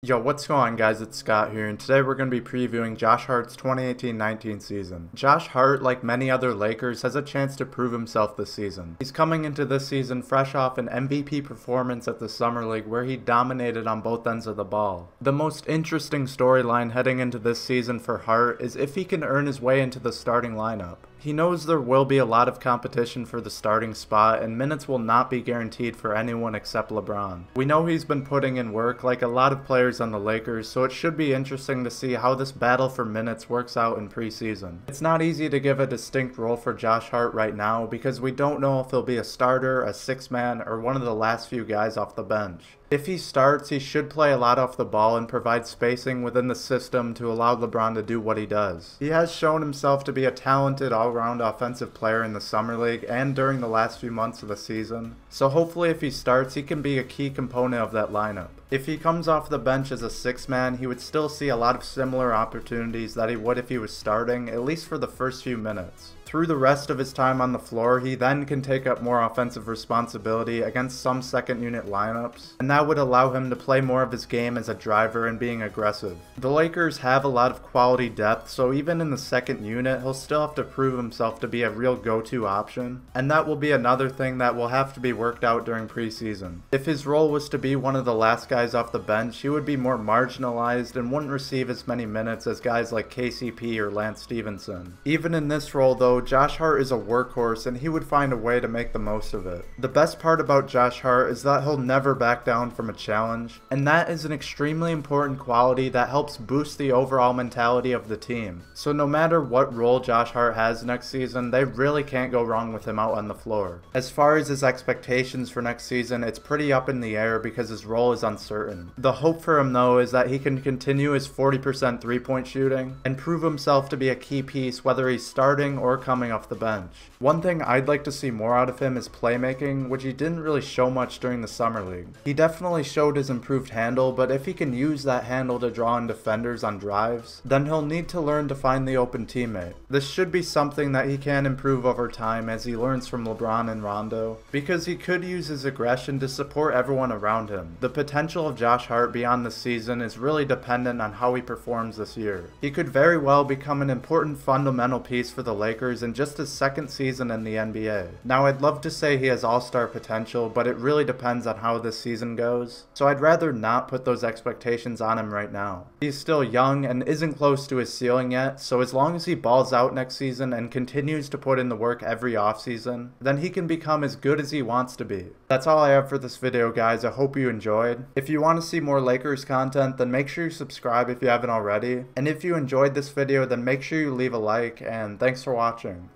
Yo, what's going on, guys? It's Scott here, and today we're going to be previewing Josh Hart's 2018-19 season. Josh Hart, like many other Lakers, has a chance to prove himself this season. He's coming into this season fresh off an MVP performance at the Summer League where he dominated on both ends of the ball. The most interesting storyline heading into this season for Hart is if he can earn his way into the starting lineup. He knows there will be a lot of competition for the starting spot, and minutes will not be guaranteed for anyone except LeBron. We know he's been putting in work like a lot of players on the Lakers, so it should be interesting to see how this battle for minutes works out in preseason. It's not easy to give a distinct role for Josh Hart right now because we don't know if he'll be a starter, a six-man, or one of the last few guys off the bench. If he starts, he should play a lot off the ball and provide spacing within the system to allow LeBron to do what he does. He has shown himself to be a talented all-around offensive player in the Summer League and during the last few months of the season, so hopefully if he starts, he can be a key component of that lineup. If he comes off the bench as a six-man, he would still see a lot of similar opportunities that he would if he was starting, at least for the first few minutes. Through the rest of his time on the floor, he then can take up more offensive responsibility against some second-unit lineups, and that would allow him to play more of his game as a driver and being aggressive. The Lakers have a lot of quality depth, so even in the second unit, he'll still have to prove himself to be a real go-to option, and that will be another thing that will have to be worked out during preseason. If his role was to be one of the last guys off the bench, he would be more marginalized and wouldn't receive as many minutes as guys like KCP or Lance Stevenson. Even in this role, though, Josh Hart is a workhorse and he would find a way to make the most of it. The best part about Josh Hart is that he'll never back down from a challenge, and that is an extremely important quality that helps boost the overall mentality of the team. So no matter what role Josh Hart has next season, they really can't go wrong with him out on the floor. As far as his expectations for next season, it's pretty up in the air because his role is uncertain. The hope for him, though, is that he can continue his 40% three-point shooting and prove himself to be a key piece whether he's starting or coming off the bench. One thing I'd like to see more out of him is playmaking, which he didn't really show much during the Summer League. He definitely showed his improved handle, but if he can use that handle to draw in defenders on drives, then he'll need to learn to find the open teammate. This should be something that he can improve over time as he learns from LeBron and Rondo, because he could use his aggression to support everyone around him. The potential of Josh Hart beyond this season is really dependent on how he performs this year. He could very well become an important fundamental piece for the Lakers in just his second season in the NBA. Now, I'd love to say he has all-star potential, but it really depends on how this season goes, so I'd rather not put those expectations on him right now. He's still young and isn't close to his ceiling yet, so as long as he balls out next season and continues to put in the work every offseason, then he can become as good as he wants to be. That's all I have for this video, guys. I hope you enjoyed. If you want to see more Lakers content, then make sure you subscribe if you haven't already, and if you enjoyed this video, then make sure you leave a like, and thanks for watching.